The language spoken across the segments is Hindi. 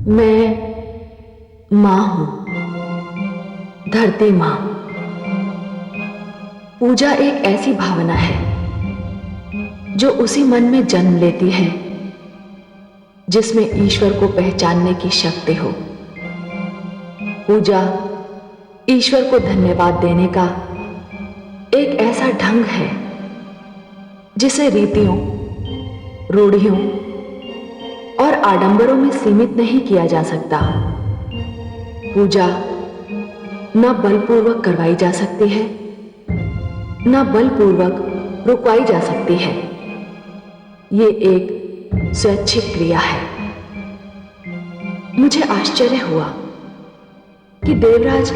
मैं मां हूं, धरती मां। पूजा एक ऐसी भावना है जो उसी मन में जन्म लेती है जिसमें ईश्वर को पहचानने की शक्ति हो। पूजा ईश्वर को धन्यवाद देने का एक ऐसा ढंग है जिसे रीतियों, रूढ़ियों और आडंबरों में सीमित नहीं किया जा सकता। पूजा न बलपूर्वक करवाई जा सकती है, न बलपूर्वक रुकवाई जा सकती है। ये एक स्वैच्छिक क्रिया है। मुझे आश्चर्य हुआ कि देवराज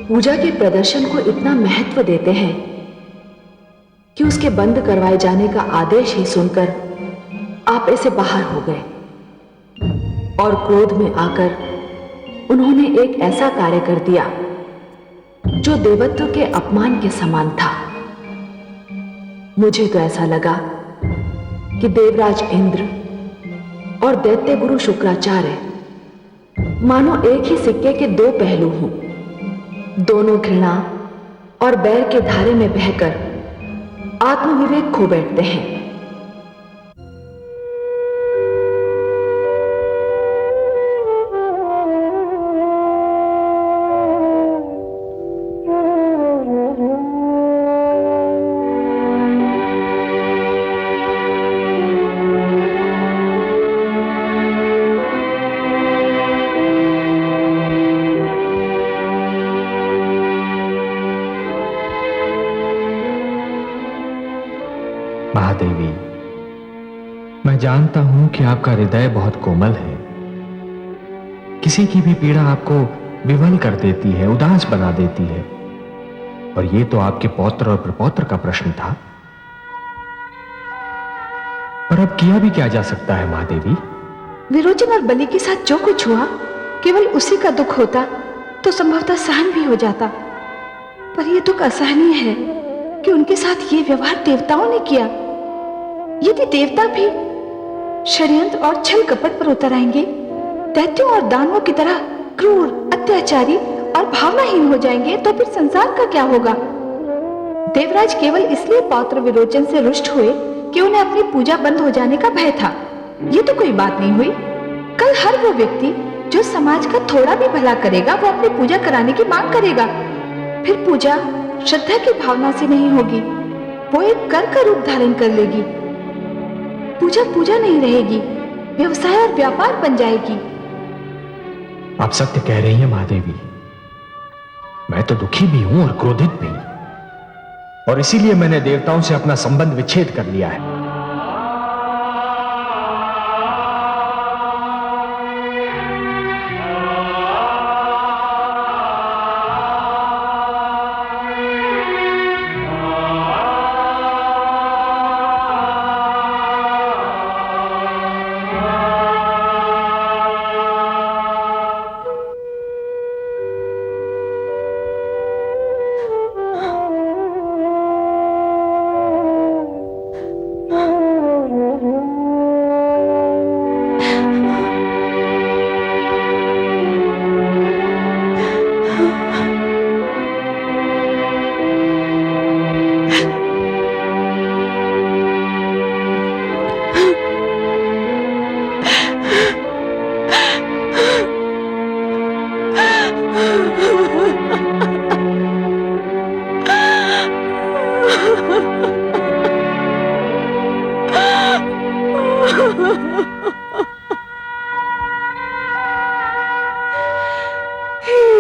पूजा के प्रदर्शन को इतना महत्व देते हैं कि उसके बंद करवाए जाने का आदेश ही सुनकर आप ऐसे बाहर हो गए और क्रोध में आकर उन्होंने एक ऐसा कार्य कर दिया जो देवत्व के अपमान के समान था। मुझे तो ऐसा लगा कि देवराज इंद्र और दैत्य गुरु शुक्राचार्य मानो एक ही सिक्के के दो पहलू हों। दोनों घृणा और बैर के धारे में बहकर आत्मविवेक खो बैठते हैं। महादेवी, मैं जानता हूं कि आपका हृदय बहुत कोमल है। किसी की भी पीड़ा आपको विवल कर देती है, उदास बना देती है। और यह तो आपके पौत्र और प्रपौत्र का प्रश्न था। पर अब किया भी क्या जा सकता है महादेवी? विरोचन और बलि के साथ जो कुछ हुआ केवल उसी का दुख होता तो संभवतः सहन भी हो जाता। पर यह दुख असहनीय है कि उनके साथ ये व्यवहार देवताओं ने किया। यदि देवता भी षड्यंत्र और छल कपट पर उतर आएंगे, दैत्यों और दानवों की तरह क्रूर, अत्याचारी और भावनाहीन हो जाएंगे, तो फिर संसार का क्या होगा? देवराज केवल इसलिए पौत्र विरोचन से रुष्ट हुए कि उन्हें अपनी पूजा बंद हो जाने का भय था। ये तो कोई बात नहीं हुई। कल हर वो व्यक्ति जो समाज का थोड़ा भी भला करेगा वो अपनी पूजा कराने की मांग करेगा। फिर पूजा श्रद्धा की भावना से नहीं होगी, वो एक कर का रूप धारण कर लेगी। पूजा पूजा नहीं रहेगी, व्यवसाय और व्यापार बन जाएगी। आप सत्य कह रही हैं महादेवी। मैं तो दुखी भी हूं और क्रोधित भी, और इसीलिए मैंने देवताओं से अपना संबंध विच्छेद कर लिया है।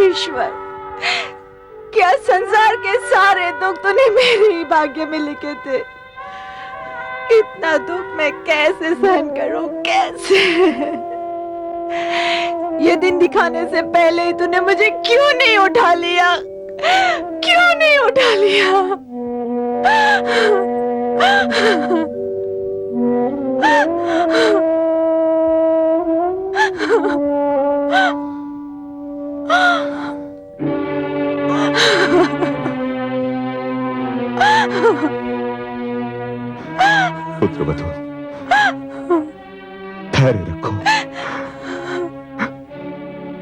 ईश्वर, क्या संसार के सारे दुख तूने मेरे ही भाग्य में लिखे थे? इतना दुख मैं कैसे सहन करूं, कैसे? ये दिन दिखाने से पहले ही तूने मुझे क्यों नहीं उठा लिया? क्यों नहीं उठा लिया? पुत्रवधू, धैर्य रखो।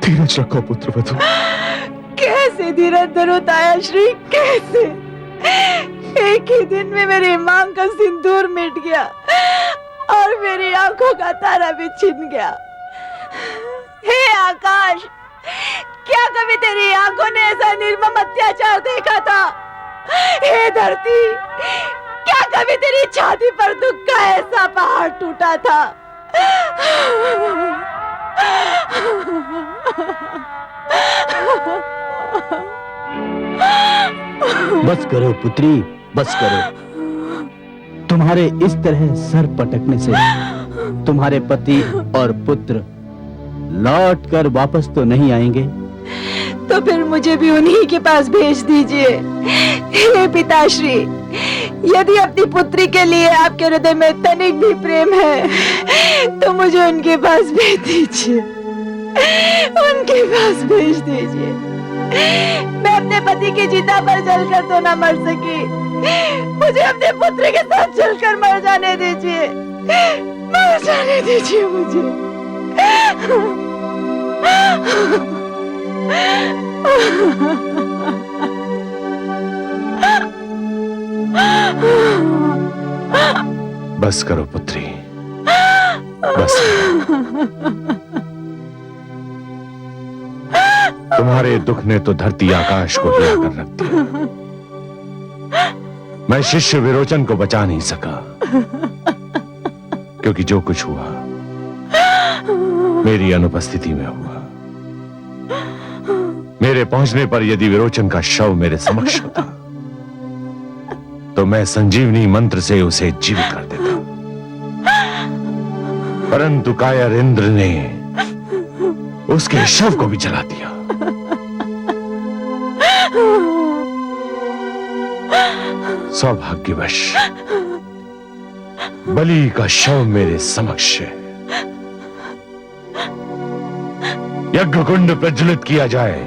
धीरज रखो पुत्रवधू। कैसे धीरज धरो ताया श्री, कैसे? एक ही दिन में मेरी मांग का सिंदूर मिट गया और मेरी आंखों का तारा भी छिन गया। हे आकाश, क्या कभी तेरी आंखों ने ऐसा निर्मम अत्याचार देखा था? हे धरती, क्या कभी तेरी छाती पर दुख का ऐसा पहाड़ टूटा था? बस करो पुत्री, बस करो। तुम्हारे इस तरह सर पटकने से तुम्हारे पति और पुत्र लौट कर वापस तो नहीं आएंगे। तो फिर मुझे भी उन्हीं के पास भेज दीजिए। हे पिताश्री, यदि अपनी पुत्री के लिए आपके हृदय में तनिक भी प्रेम है तो मुझे उनके पास भेज दीजिए, उनके पास भेज दीजिए। मैं अपने पति की चिता पर जलकर तो ना मर सकी, मुझे अपने पुत्र के साथ जलकर मर जाने दीजिए, मर जाने दीजिए मुझे। बस करो पुत्री, बस करो। तुम्हारे दुख ने तो धरती आकाश को हिला कर रख दिया। मैं शिष्य विरोचन को बचा नहीं सका, क्योंकि जो कुछ हुआ मेरी अनुपस्थिति में हुआ। मेरे पहुंचने पर यदि विरोचन का शव मेरे समक्ष होता तो मैं संजीवनी मंत्र से उसे जीवित कर देता, परंतु कायर इंद्र ने उसके शव को भी जला दिया। सौभाग्यवश बलि का शव मेरे समक्ष है। यज्ञ कुंड प्रज्वलित किया जाए।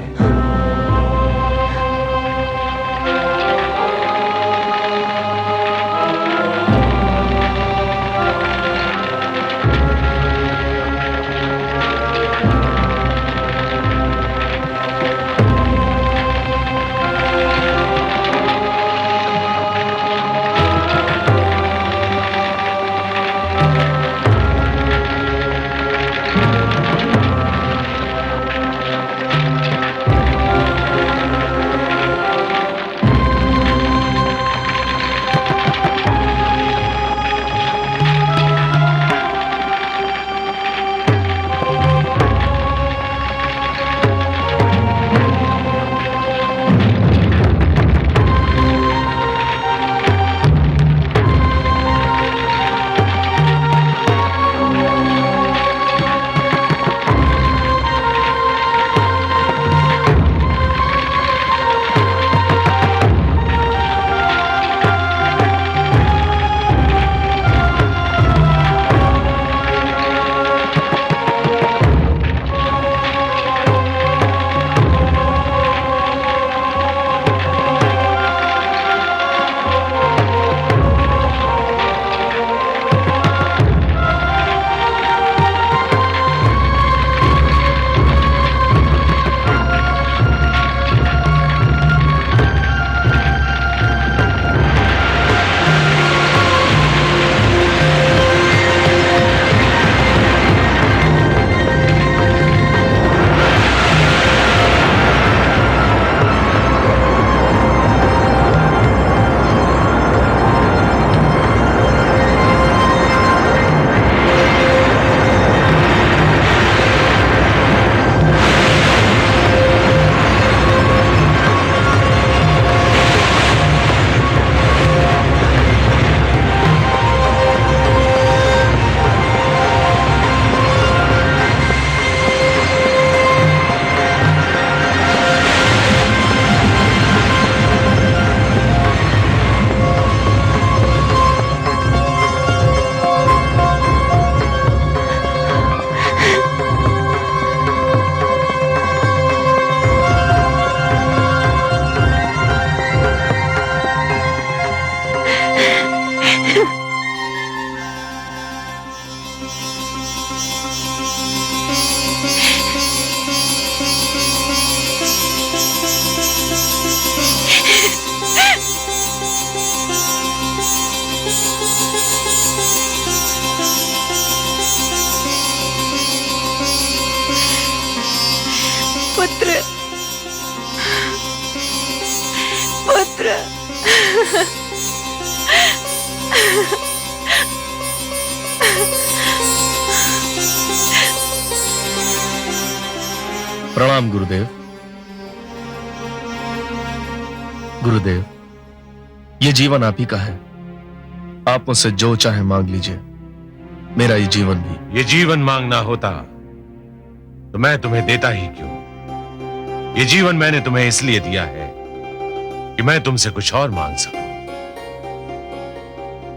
पुत्र, पुत्र। प्रणाम गुरुदेव। गुरुदेव, ये जीवन आप ही का है। आप मुझसे जो चाहे मांग लीजिए। मेरा ये जीवन भी। ये जीवन मांगना होता तो मैं तुम्हें देता ही क्यों? ये जीवन मैंने तुम्हें इसलिए दिया है कि मैं तुमसे कुछ और मांग सकूं।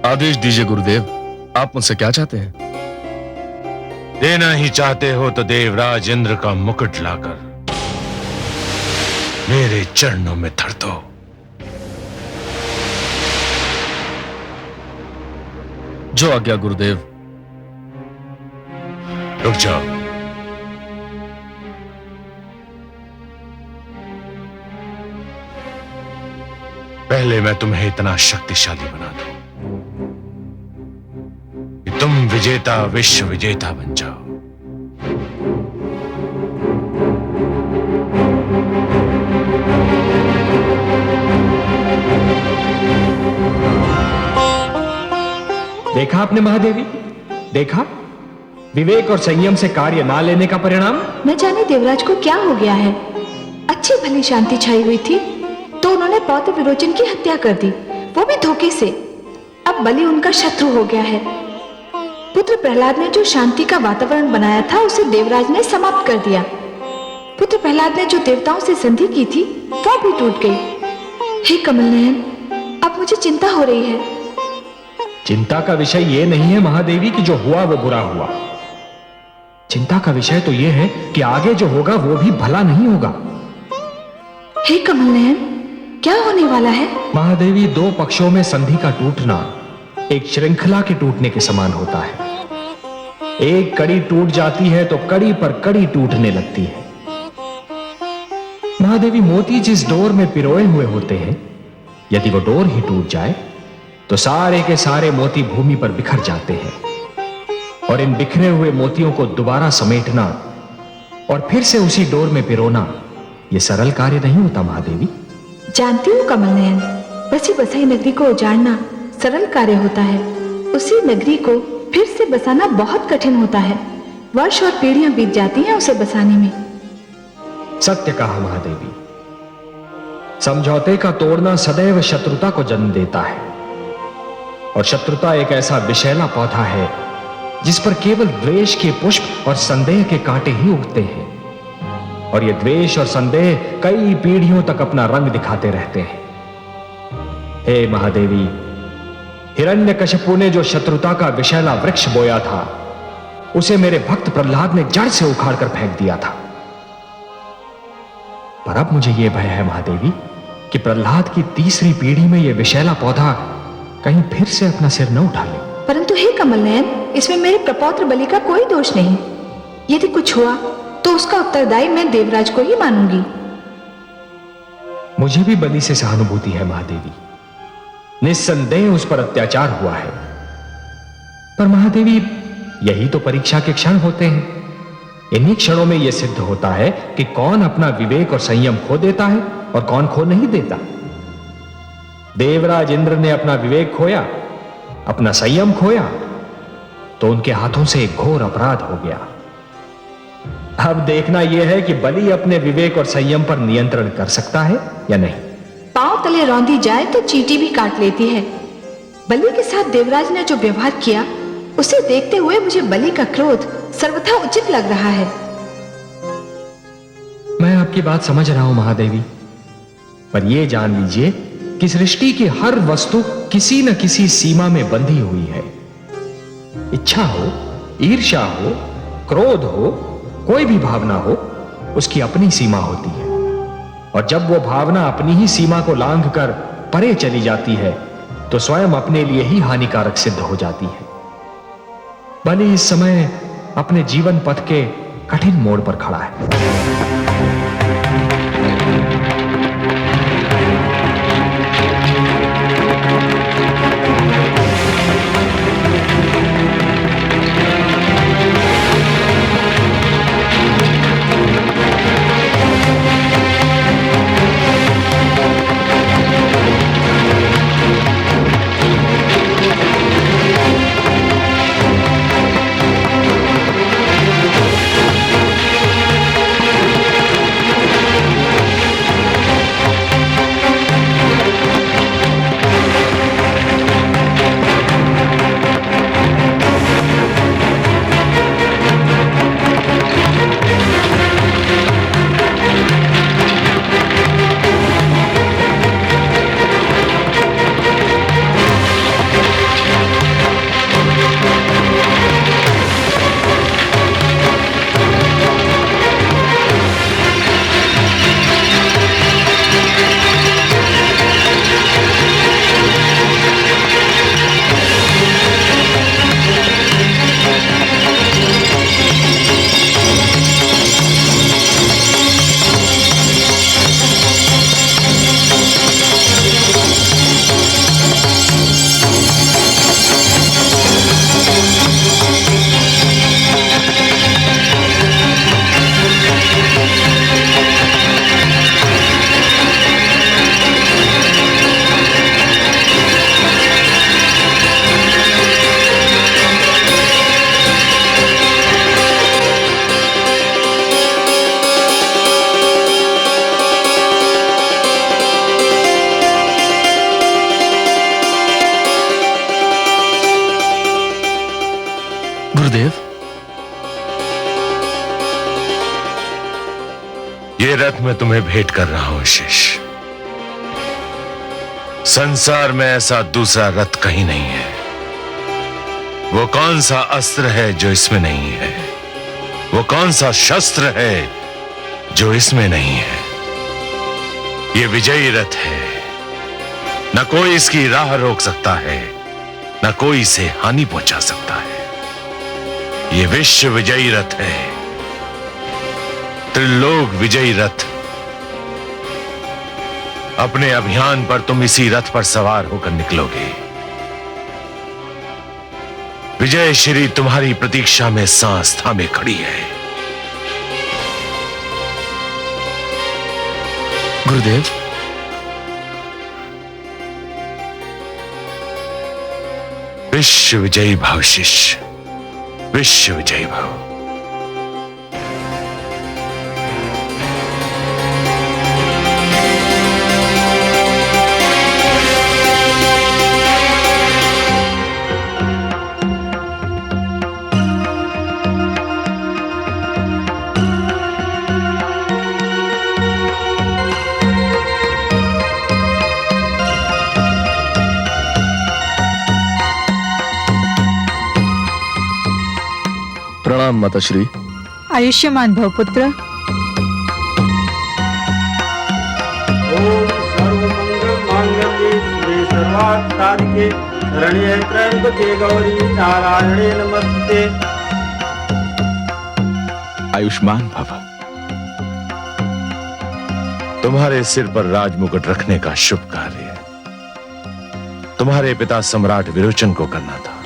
आदेश दीजिए गुरुदेव, आप मुझसे क्या चाहते हैं? देना ही चाहते हो तो देवराज इंद्र का मुकुट लाकर मेरे चरणों में धर दो। जो आज्ञा गुरुदेव। रुक जाओ। पहले मैं तुम्हें इतना शक्तिशाली बना दूं कि तुम विजेता विश्व विजेता बन जाओ। देखा आपने महादेवी, देखा विवेक और संयम से कार्य ना लेने का परिणाम। न जाने देवराज को क्या हो गया है। अच्छी भली शांति छाई हुई थी तो उन्होंने पौत्र विरोचन की हत्या कर दी, वो भी धोखे से। अब बलि उनका शत्रु हो गया है। पुत्र प्रहलाद ने जो शांति का वातावरण बनाया था उसे देवराज ने समाप्त कर दिया। पुत्र प्रहलाद ने जो देवताओं से संधि की थी वो भी टूट गई। हे कमल नयन, अब मुझे चिंता हो रही है। चिंता का विषय यह नहीं है महादेवी कि जो हुआ वो बुरा हुआ। चिंता का विषय तो यह है कि आगे जो होगा वो भी भला नहीं होगा। हे कमल नयन, क्या होने वाला है? महादेवी, दो पक्षों में संधि का टूटना एक श्रृंखला के टूटने के समान होता है। एक कड़ी टूट जाती है तो कड़ी पर कड़ी टूटने लगती है। महादेवी, मोती जिस डोर में पिरोए हुए होते हैं, यदि वो डोर ही टूट जाए तो सारे के सारे मोती भूमि पर बिखर जाते हैं। और इन बिखरे हुए मोतियों को दोबारा समेटना और फिर से उसी डोर में पिरोना यह सरल कार्य नहीं होता महादेवी। जानती हूँ कमल नयन, बसी बसाई नगरी को उजाड़ना सरल कार्य होता है, उसी नगरी को फिर से बसाना बहुत कठिन होता है। वर्ष और पीढ़ियां बीत जाती हैं उसे बसाने में। सत्य कहा महादेवी। समझौते का तोड़ना सदैव शत्रुता को जन्म देता है, और शत्रुता एक ऐसा विषैला पौधा है जिस पर केवल द्वेष के पुष्प और संदेह के कांटे ही उगते हैं। और ये द्वेष और संदेह कई पीढ़ियों तक अपना रंग दिखाते रहते हैं। हे महादेवी, हिरण्यकशिपु ने जो शत्रुता का विषैला वृक्ष बोया था उसे मेरे भक्त प्रहलाद ने जड़ से उखाड़कर फेंक दिया था। पर अब मुझे यह भय है महादेवी कि प्रहलाद की तीसरी पीढ़ी में यह विषैला पौधा कहीं फिर से अपना सिर न उठा ले। परंतु हे कमल नयन, इसमें मेरे प्रपौत्र बलि का कोई दोष नहीं। यदि कुछ हुआ तो उसका उत्तरदायी मैं देवराज को ही मानूंगी। मुझे भी बलि से सहानुभूति है महादेवी। निस्संदेह उस पर अत्याचार हुआ है, पर महादेवी यही तो परीक्षा के क्षण होते हैं। इन्हीं क्षणों में यह सिद्ध होता है कि कौन अपना विवेक और संयम खो देता है और कौन खो नहीं देता। देवराज इंद्र ने अपना विवेक खोया, अपना संयम खोया, तो उनके हाथों से एक घोर अपराध हो गया। अब देखना यह है कि बलि अपने विवेक और संयम पर नियंत्रण कर सकता है या नहीं। पांव तले रौंदी जाए तो चींटी भी काट लेती है। बलि के साथ देवराज ने जो व्यवहार किया उसे देखते हुए मुझे बलि का क्रोध सर्वथा उचित लग रहा है। मैं आपकी बात समझ रहा हूं महादेवी, पर यह जान लीजिए कि सृष्टि की हर वस्तु किसी न किसी सीमा में बंधी हुई है। इच्छा हो, ईर्ष्या हो, क्रोध हो, कोई भी भावना हो, उसकी अपनी सीमा होती है। और जब वो भावना अपनी ही सीमा को लांघकर परे चली जाती है तो स्वयं अपने लिए ही हानिकारक सिद्ध हो जाती है। बलि इस समय अपने जीवन पथ के कठिन मोड़ पर खड़ा है। ये रथ मैं तुम्हें भेंट कर रहा हूं शिष्य। संसार में ऐसा दूसरा रथ कहीं नहीं है। वो कौन सा अस्त्र है जो इसमें नहीं है? वो कौन सा शस्त्र है जो इसमें नहीं है? ये विजयी रथ है। न कोई इसकी राह रोक सकता है, न कोई इसे हानि पहुंचा सकता है। ये विश्व विजयी रथ है, त्रिलोक विजयी रथ। अपने अभियान पर तुम इसी रथ पर सवार होकर निकलोगे। विजय श्री तुम्हारी प्रतीक्षा में सांस थामे खड़ी है। गुरुदेव, विश्व विजयी भव शिष्य, विश्व विजयी भव। प्रणाम माताश्री। आयुष्यमान भव पुत्र। ओम सर्वमंगल मांगल्ये शिवे सर्वार्थ साधिके शरण्ये त्र्यंबके गौरी नारायणे नमस्ते। आयुष्मान भव। तुम्हारे सिर पर राजमुकुट रखने का शुभ कार्य तुम्हारे पिता सम्राट विरोचन को करना था,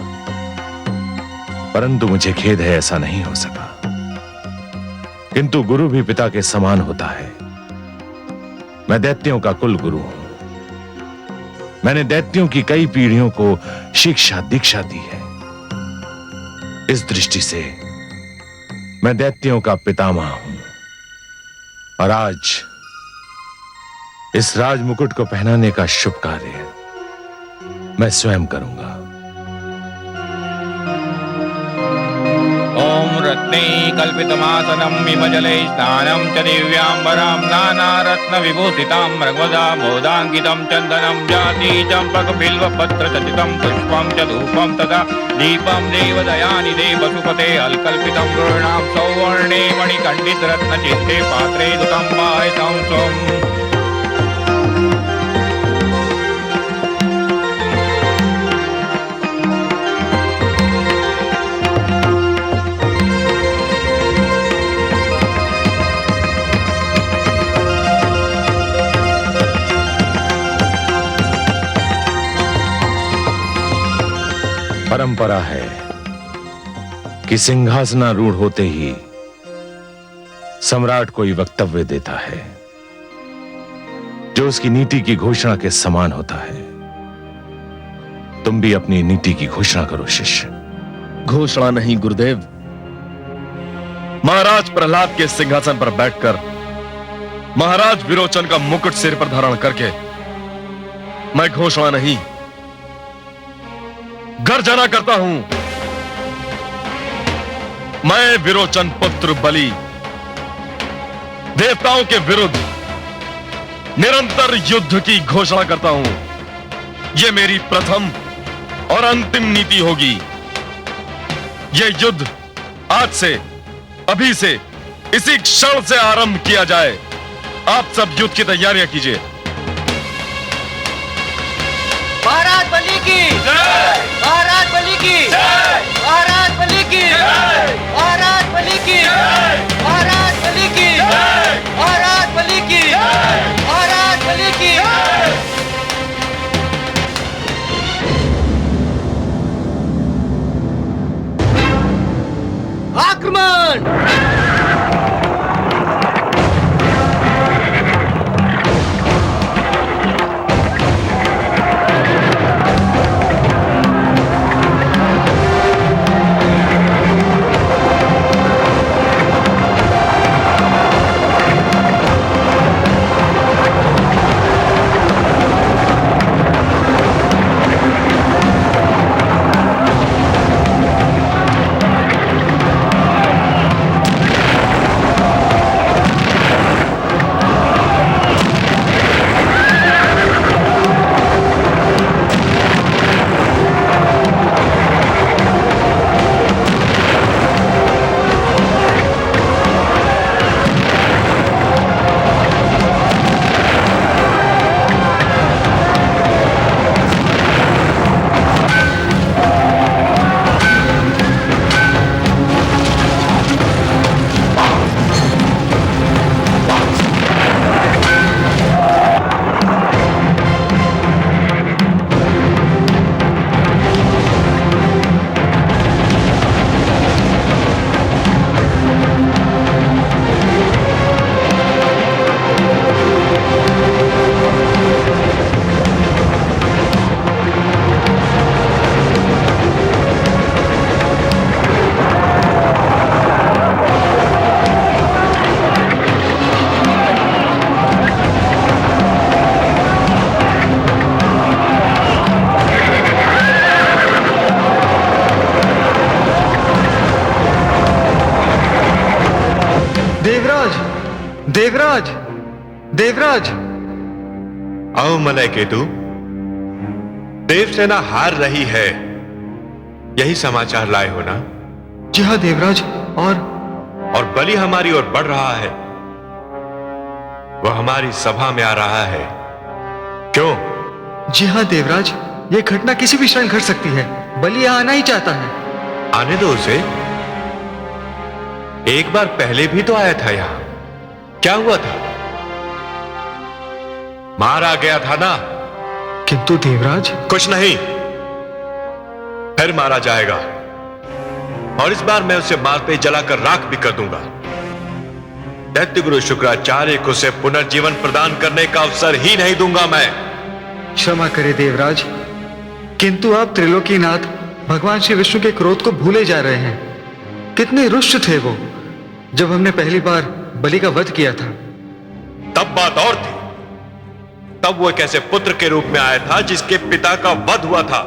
परंतु मुझे खेद है ऐसा नहीं हो सका। किंतु गुरु भी पिता के समान होता है। मैं दैत्यों का कुल गुरु हूं। मैंने दैत्यों की कई पीढ़ियों को शिक्षा दीक्षा दी है। इस दृष्टि से मैं दैत्यों का पितामह हूं। और आज इस राजमुकुट को पहनाने का शुभ कार्य मैं स्वयं करूंगा। ओम रत्ने कल्पितमासनं मिमजले स्नानं च दिव्याम्बरां नानारत्न विभूषितां मृगवदा मोदाङ्कितं चन्दनं जाति चम्पकबिल्वपत्र चतितं पुष्पं च धूपं तथा दीपं देवदयानिधे वसुपते अल्कल्पितं गृणां सौवर्णे मणिकण्डितरत्नचित्ते पात्रे दुतं पायसं स्वम्। परंपरा है कि सिंहासनारूढ़ होते ही सम्राट कोई वक्तव्य देता है जो उसकी नीति की घोषणा के समान होता है। तुम भी अपनी नीति की घोषणा करो शिष्य। घोषणा नहीं गुरुदेव, महाराज प्रहलाद के सिंहासन पर बैठकर महाराज विरोचन का मुकुट सिर पर धारण करके मैं घोषणा नहीं गर्जना करता हूं। मैं विरोचन पुत्र बलि देवताओं के विरुद्ध निरंतर युद्ध की घोषणा करता हूं। यह मेरी प्रथम और अंतिम नीति होगी। यह युद्ध आज से, अभी से, इसी क्षण से आरंभ किया जाए। आप सब युद्ध की तैयारियां कीजिए। महाराज बलि की जय, महाराज बलि की जय, महाराज बलि की जय, महाराज बलि की जय, महाराज बलि की जय, महाराज बलि की जय, महाराज बलि की जय। आक्रमण! देवराज, देवराज! आओ मलय केतु। देवसेना हार रही है, यही समाचार लाए हो ना? जी हाँ देवराज। और बलि हमारी ओर बढ़ रहा है। वह हमारी सभा में आ रहा है। क्यों? जी हाँ देवराज, ये घटना किसी भी क्षण घट सकती है। बलि यहाँ आना ही चाहता है। आने दो उसे। एक बार पहले भी तो आया था यहां। क्या हुआ था? मारा गया था ना? किंतु देवराज। कुछ नहीं, फिर मारा जाएगा। और इस बार मैं उसे मारते जलाकर राख भी कर दूंगा। दैत्य गुरु शुक्राचार्य को उसे पुनर्जीवन प्रदान करने का अवसर ही नहीं दूंगा मैं। क्षमा करे देवराज, किंतु आप त्रिलोकीनाथ भगवान श्री विष्णु के क्रोध को भूले जा रहे हैं। कितने रुष्ट थे वो जब हमने पहली बार बलि का वध किया था। तब बात और थी। तब वो एक ऐसे पुत्र के रूप में आया था जिसके पिता का वध हुआ था।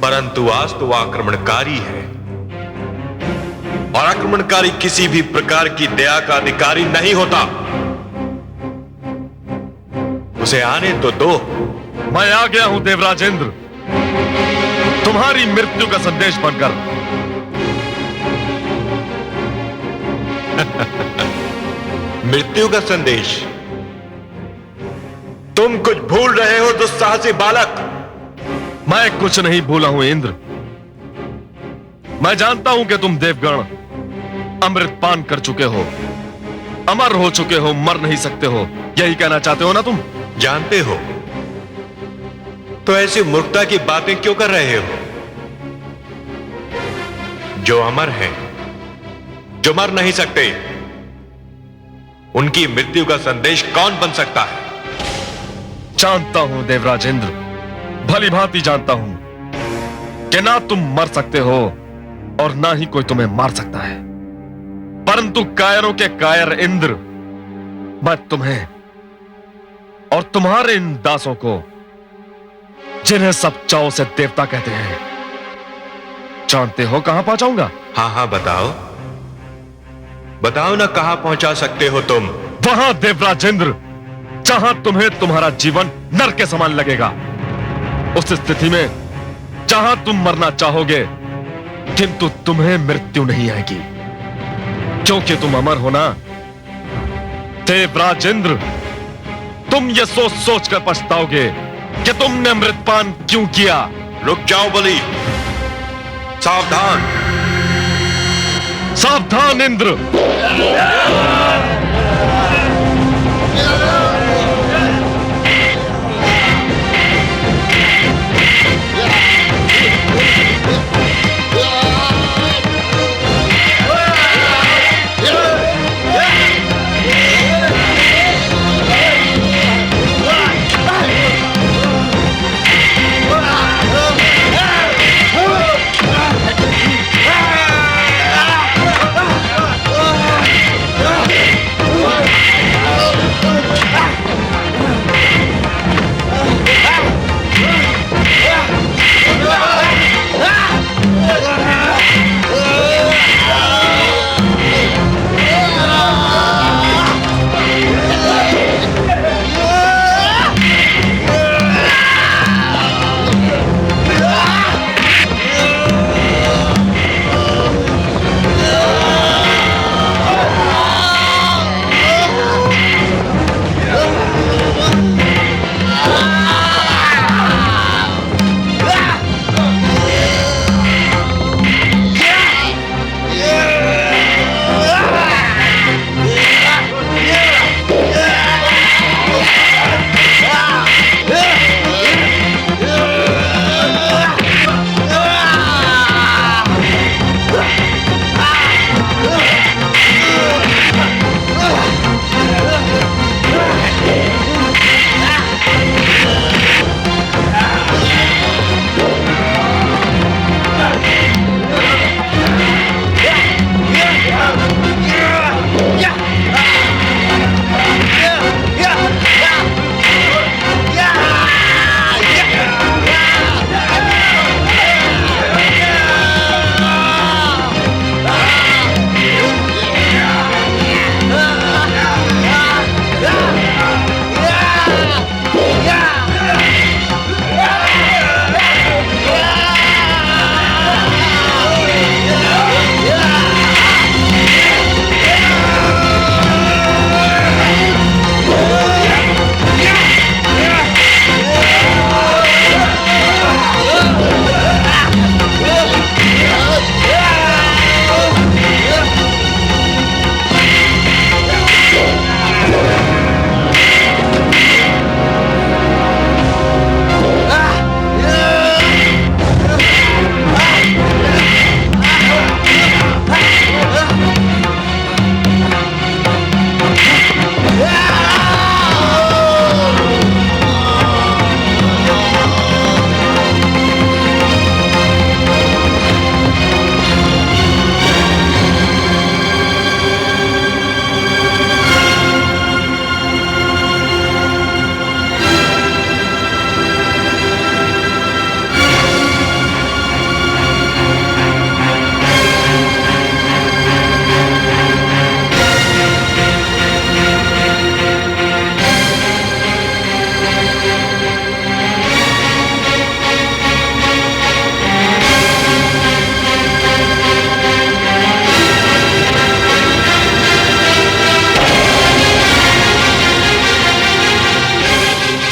परंतु आज तो आक्रमणकारी है, और आक्रमणकारी किसी भी प्रकार की दया का अधिकारी नहीं होता। उसे आने तो दो। मैं आ गया हूं देवराजेंद्र, तुम्हारी मृत्यु का संदेश बनकर। मृत्यु का संदेश? तुम कुछ भूल रहे हो दुस्साहसी बालक। मैं कुछ नहीं भूला हूं इंद्र। मैं जानता हूं कि तुम देवगण अमृत पान कर चुके हो, अमर हो चुके हो, मर नहीं सकते हो। यही कहना चाहते हो ना तुम? जानते हो तो ऐसी मूर्खता की बातें क्यों कर रहे हो? जो अमर हैं, जो मर नहीं सकते, उनकी मृत्यु का संदेश कौन बन सकता है? जानता हूं देवराजेंद्र, भली भांति जानता हूं कि ना तुम मर सकते हो और ना ही कोई तुम्हें मार सकता है। परंतु कायरों के कायर इंद्र, मैं तुम्हें और तुम्हारे इन दासों को, जिन्हें सब चाव से देवता कहते हैं, जानते हो कहां पहुंचाऊंगा? हाँ हाँ बताओ, बताओ ना, कहां पहुंचा सकते हो तुम? वहां देवराजेंद्र जहां तुम्हें तुम्हारा जीवन नरक के समान लगेगा। उस स्थिति में जहां तुम मरना चाहोगे, किंतु तुम्हें मृत्यु नहीं आएगी, क्योंकि तुम अमर हो ना। देवराजेंद्र, तुम ये सोच सोच कर पछताओगे कि तुमने अमृतपान क्यों किया। रुक जाओ बलि, सावधान। सावधान इंद्र।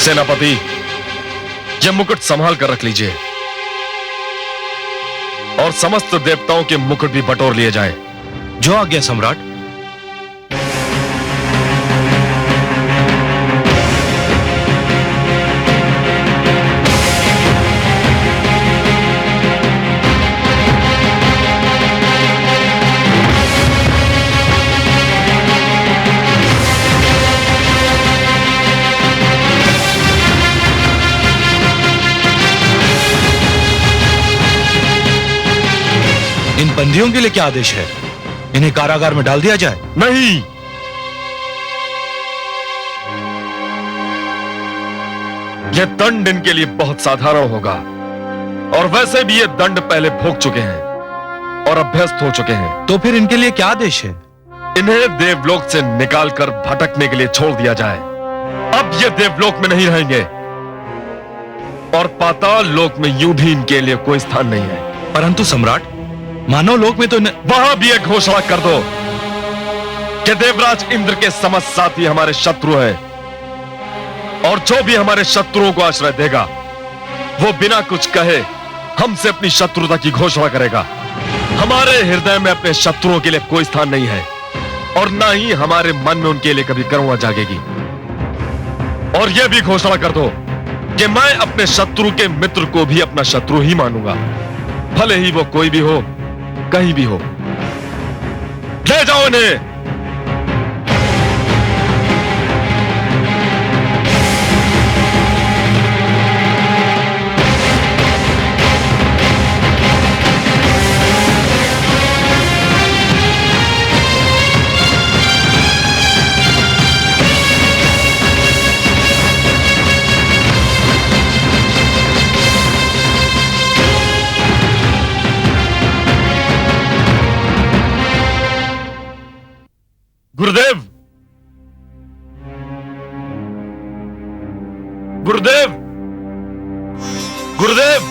सेनापति, यह मुकुट संभाल कर रख लीजिए और समस्त देवताओं के मुकुट भी बटोर लिए जाएं। जो आज्ञा सम्राट। इन बंदियों के लिए क्या आदेश है? इन्हें कारागार में डाल दिया जाए? नहीं, यह दंड इनके लिए बहुत साधारण होगा और वैसे भी ये दंड पहले भोग चुके हैं और अभ्यस्त हो चुके हैं। तो फिर इनके लिए क्या आदेश है? इन्हें देवलोक से निकालकर भटकने के लिए छोड़ दिया जाए। अब ये देवलोक में नहीं रहेंगे और पाताल लोक में यूं भी इनके लिए कोई स्थान नहीं है। परंतु सम्राट, मानव लोक में तो वहां भी एक घोषणा कर दो कि देवराज इंद्र के समस्त साथी हमारे शत्रु हैं और जो भी हमारे शत्रुओं को आश्रय देगा वो बिना कुछ कहे हमसे अपनी शत्रुता की घोषणा करेगा। हमारे हृदय में अपने शत्रुओं के लिए कोई स्थान नहीं है और ना ही हमारे मन में उनके लिए कभी करुणा जागेगी। और यह भी घोषणा कर दो कि मैं अपने शत्रु के मित्र को भी अपना शत्रु ही मानूंगा, भले ही वो कोई भी हो, कहीं भी हो। ले जाओ इन्हें। गुरुदेव, गुरुदेव, गुरुदेव,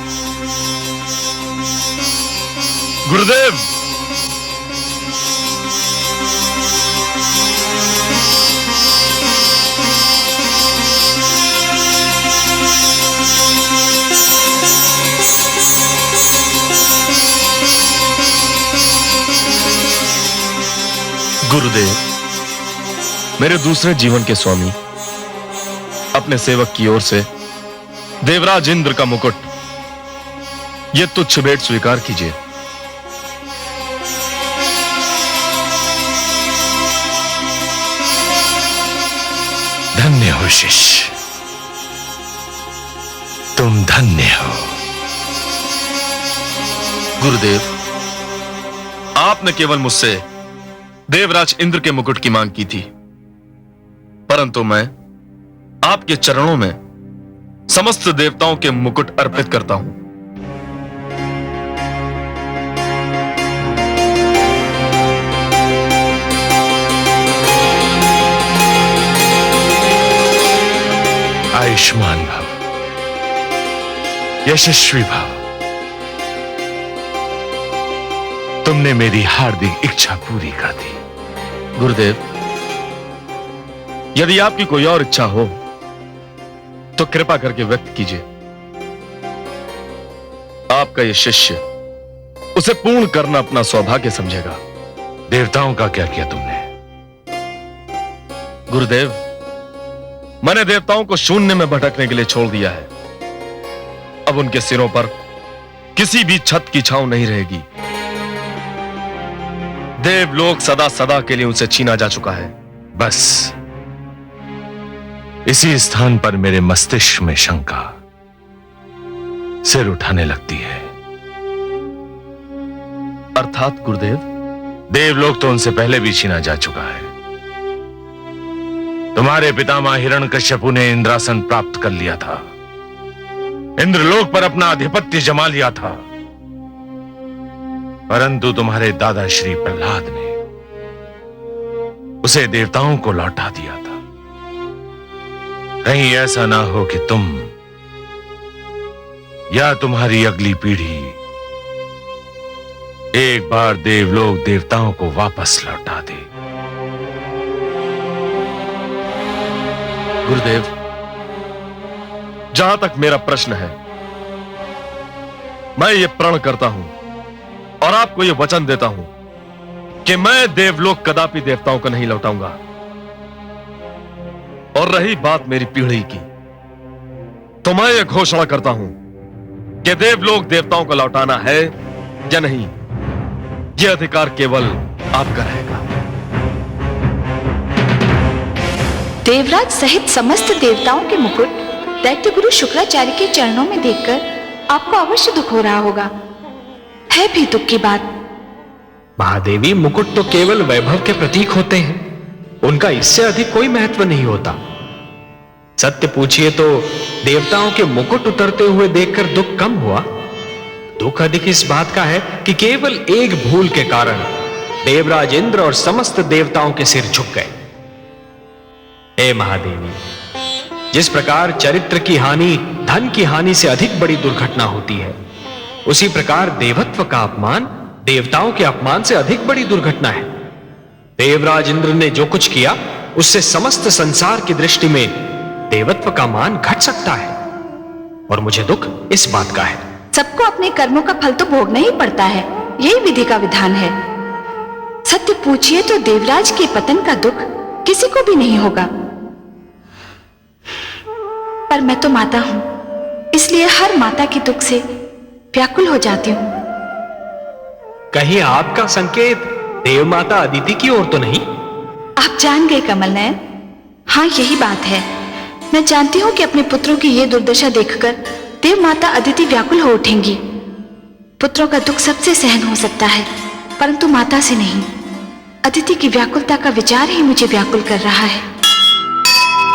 गुरुदेव, गुरुदेव, मेरे दूसरे जीवन के स्वामी, अपने सेवक की ओर से देवराज इंद्र का मुकुट, यह तुच्छ भेंट स्वीकार कीजिए। धन्य हो शिष्य, तुम धन्य हो। गुरुदेव, आपने केवल मुझसे देवराज इंद्र के मुकुट की मांग की थी, परंतु मैं आपके चरणों में समस्त देवताओं के मुकुट अर्पित करता हूं। आयुष्मान भव, यशस्वी भव। तुमने मेरी हार्दिक इच्छा पूरी कर दी। गुरुदेव, यदि आपकी कोई और इच्छा हो तो कृपा करके व्यक्त कीजिए। आपका यह शिष्य उसे पूर्ण करना अपना सौभाग्य समझेगा। देवताओं का क्या किया तुमने? गुरुदेव, मैंने देवताओं को शून्य में भटकने के लिए छोड़ दिया है। अब उनके सिरों पर किसी भी छत की छांव नहीं रहेगी। देवलोक सदा सदा के लिए उनसे छीना जा चुका है। बस इसी स्थान पर मेरे मस्तिष्क में शंका सिर उठाने लगती है। अर्थात गुरुदेव? देवलोक तो उनसे पहले भी छीना जा चुका है। तुम्हारे पितामह हिरण्यकश्यपु ने इंद्रासन प्राप्त कर लिया था, इंद्रलोक पर अपना आधिपत्य जमा लिया था, परंतु तुम्हारे दादा श्री प्रहलाद ने उसे देवताओं को लौटा दिया था। कहीं ऐसा ना हो कि तुम या तुम्हारी अगली पीढ़ी एक बार देवलोक देवताओं को वापस लौटा दे। गुरुदेव, जहां तक मेरा प्रश्न है, मैं ये प्रण करता हूं और आपको ये वचन देता हूं कि मैं देवलोक कदापि देवताओं को नहीं लौटाऊंगा। और रही बात मेरी पीढ़ी की, तो मैं ये घोषणा करता हूं कि देवलोक देवताओं को लौटाना है या नहीं, यह अधिकार केवल आपका रहेगा। देवराज सहित समस्त देवताओं के मुकुट दैत्य गुरु शुक्राचार्य के चरणों में देखकर आपको अवश्य दुख हो रहा होगा। है भी दुख की बात। महादेवी, मुकुट तो केवल वैभव के प्रतीक होते हैं, उनका इससे अधिक कोई महत्व नहीं होता। सत्य पूछिए तो देवताओं के मुकुट उतरते हुए देखकर दुख कम हुआ। दुख अधिक इस बात का है कि केवल एक भूल के कारण देवराज इंद्र और समस्त देवताओं के सिर झुक गए। हे महादेवी, जिस प्रकार चरित्र की हानि धन की हानि से अधिक बड़ी दुर्घटना होती है, उसी प्रकार देवत्व का अपमान देवताओं के अपमान से अधिक बड़ी दुर्घटना है। देवराज इंद्र ने जो कुछ किया, उससे समस्त संसार की दृष्टि में देवत्व का मान घट सकता है, और मुझे दुख इस बात का है। सबको अपने कर्मों का फल तो भोगना ही पड़ता है, यही विधि का विधान है। सत्य पूछिए तो देवराज के पतन का दुख किसी को भी नहीं होगा। पर मैं तो माता हूं, इसलिए हर माता के दुख से व्याकुल हो जाती हूं। कहीं आपका संकेत देवमाता अदिति की ओर तो नहीं? आप जान गए कमल नयन। हाँ, यही बात है। मैं जानती हूं कि अपने पुत्रों की यह दुर्दशा देखकर देव माता अदिति व्याकुल हो उठेंगी। पुत्रों का दुख सबसे सहन हो सकता है, परंतु माता से नहीं। अदिति की व्याकुलता का विचार ही मुझे व्याकुल कर रहा है।